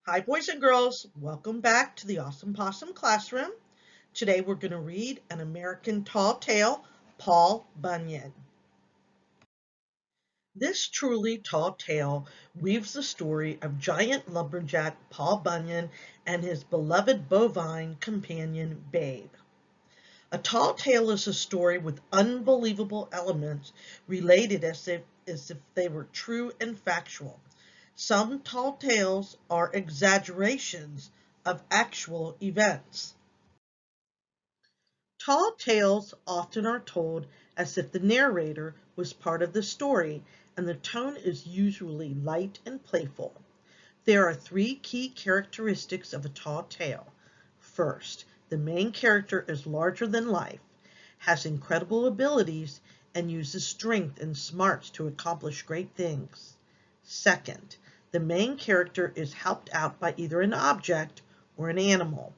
Hi, boys and girls. Welcome back to the Awesome Possum Classroom. Today we're going to read An American Tall Tale, Paul Bunyan. This truly tall tale weaves the story of giant lumberjack Paul Bunyan and his beloved bovine companion, Babe. A tall tale is a story with unbelievable elements related as if they were true and factual. Some tall tales are exaggerations of actual events. Tall tales often are told as if the narrator was part of the story, and the tone is usually light and playful. There are three key characteristics of a tall tale. First, the main character is larger than life, has incredible abilities, and uses strength and smarts to accomplish great things. Second, the main character is helped out by either an object or an animal.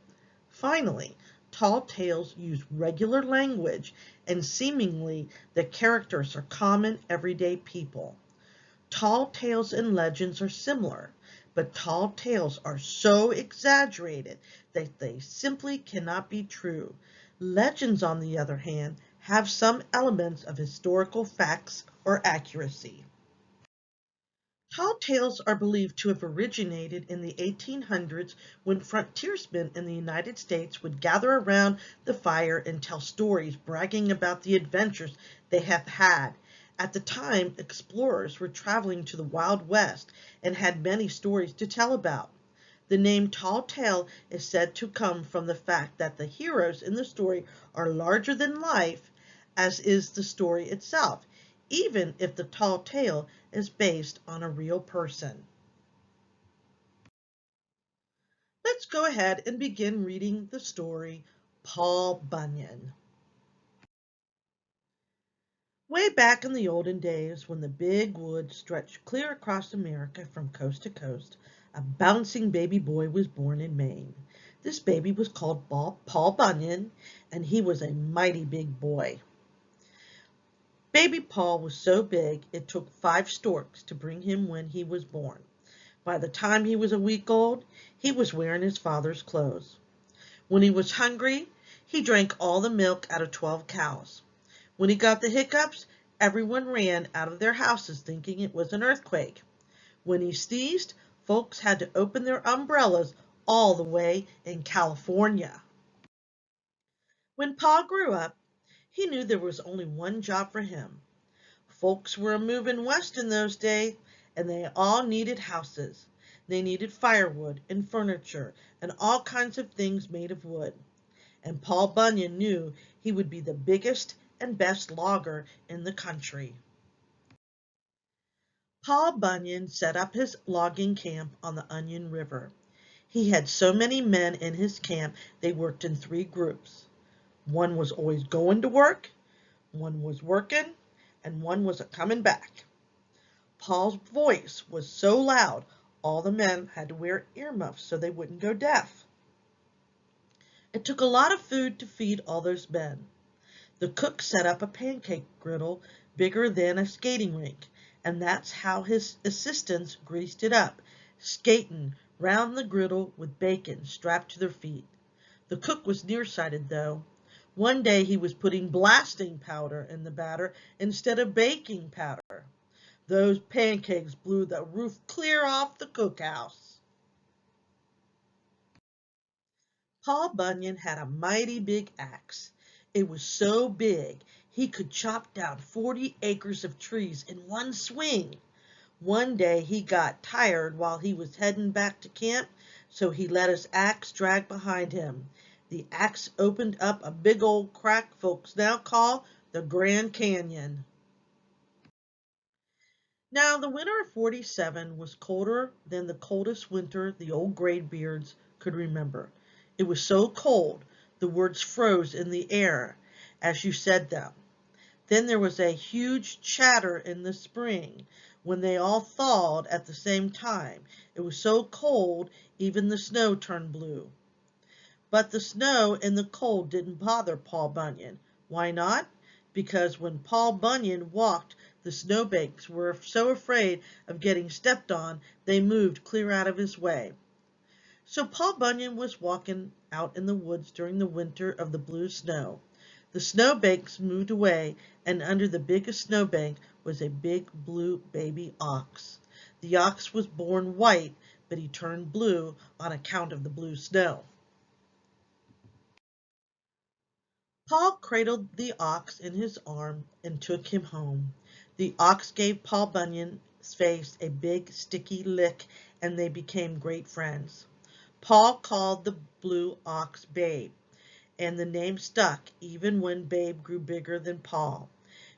Finally, tall tales use regular language and seemingly the characters are common everyday people. Tall tales and legends are similar, but tall tales are so exaggerated that they simply cannot be true. Legends, on the other hand, have some elements of historical facts or accuracy. Tall tales are believed to have originated in the 1800s when frontiersmen in the United States would gather around the fire and tell stories bragging about the adventures they have had. At the time, explorers were traveling to the Wild West and had many stories to tell about. The name Tall Tale is said to come from the fact that the heroes in the story are larger than life, as is the story itself, even if the tall tale is based on a real person. Let's go ahead and begin reading the story, Paul Bunyan. Way back in the olden days, when the big woods stretched clear across America from coast to coast, a bouncing baby boy was born in Maine. This baby was called Paul Bunyan, and he was a mighty big boy. Baby Paul was so big it took 5 storks to bring him when he was born. By the time he was a week old, he was wearing his father's clothes. When he was hungry, he drank all the milk out of 12 cows. When he got the hiccups, everyone ran out of their houses thinking it was an earthquake. When he sneezed, folks had to open their umbrellas all the way in California. When Paul grew up, he knew there was only one job for him. Folks were moving west in those days, and they all needed houses. They needed firewood and furniture and all kinds of things made of wood. And Paul Bunyan knew he would be the biggest and best logger in the country. Paul Bunyan set up his logging camp on the Onion River. He had so many men in his camp they worked in 3 groups. One was always going to work, one was working, and one was a coming back. Paul's voice was so loud, all the men had to wear earmuffs so they wouldn't go deaf. It took a lot of food to feed all those men. The cook set up a pancake griddle bigger than a skating rink, and that's how his assistants greased it up, skating round the griddle with bacon strapped to their feet. The cook was nearsighted, though. One day he was putting blasting powder in the batter instead of baking powder. Those pancakes blew the roof clear off the cookhouse. Paul Bunyan had a mighty big axe. It was so big he could chop down 40 acres of trees in one swing. One day he got tired while he was heading back to camp, so he let his axe drag behind him. The axe opened up a big old crack folks now call the Grand Canyon. Now, the winter of '47 was colder than the coldest winter the old graybeards could remember. It was so cold the words froze in the air as you said them. Then there was a huge chatter in the spring when they all thawed at the same time. It was so cold even the snow turned blue. But the snow and the cold didn't bother Paul Bunyan. Why not? Because when Paul Bunyan walked, the snowbanks were so afraid of getting stepped on, they moved clear out of his way. So Paul Bunyan was walking out in the woods during the winter of the blue snow. The snowbanks moved away, and under the biggest snowbank was a big blue baby ox. The ox was born white, but he turned blue on account of the blue snow. Paul cradled the ox in his arm and took him home. The ox gave Paul Bunyan's face a big sticky lick, and they became great friends. Paul called the blue ox Babe, and the name stuck even when Babe grew bigger than Paul.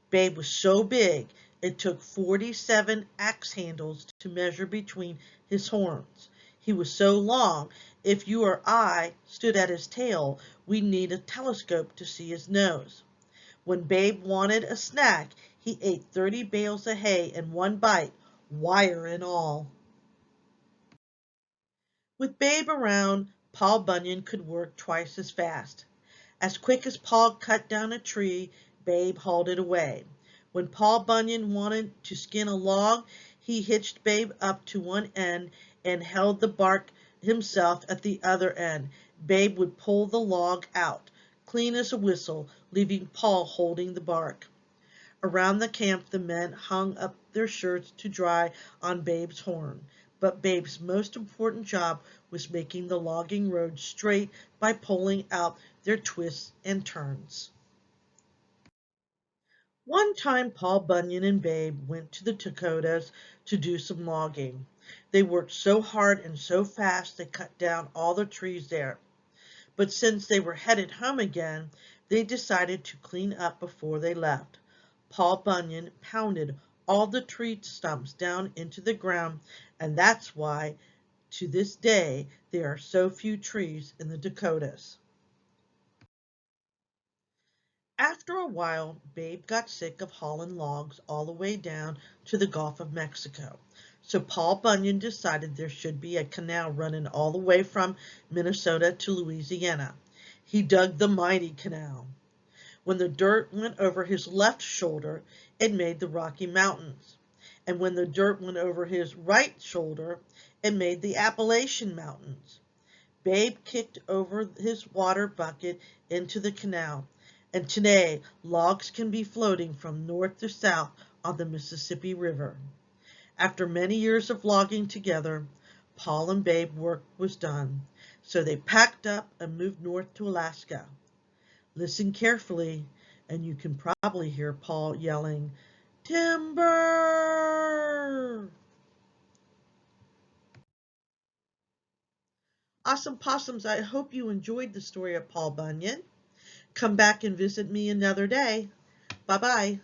Babe was so big it took 47 axe handles to measure between his horns. He was so long, if you or I stood at his tail, we'd need a telescope to see his nose. When Babe wanted a snack, he ate 30 bales of hay in one bite, wire and all. With Babe around, Paul Bunyan could work twice as fast. As quick as Paul cut down a tree, Babe hauled it away. When Paul Bunyan wanted to skin a log, he hitched Babe up to one end and held the bark himself at the other end. Babe would pull the log out, clean as a whistle, leaving Paul holding the bark. Around the camp the men hung up their shirts to dry on Babe's horn. But Babe's most important job was making the logging road straight by pulling out their twists and turns. One time Paul Bunyan and Babe went to the Dakotas to do some logging. They worked so hard and so fast they cut down all the trees there. But since they were headed home again, they decided to clean up before they left. Paul Bunyan pounded all the tree stumps down into the ground, and that's why, to this day, there are so few trees in the Dakotas. After a while, Babe got sick of hauling logs all the way down to the Gulf of Mexico. So Paul Bunyan decided there should be a canal running all the way from Minnesota to Louisiana. He dug the mighty canal. When the dirt went over his left shoulder, it made the Rocky Mountains. And when the dirt went over his right shoulder, it made the Appalachian Mountains. Babe kicked over his water bucket into the canal, and today logs can be floating from north to south on the Mississippi River. After many years of logging together, Paul and Babe's work was done, so they packed up and moved north to Alaska. Listen carefully, and you can probably hear Paul yelling, "Timber!" Awesome possums, I hope you enjoyed the story of Paul Bunyan. Come back and visit me another day. Bye-bye.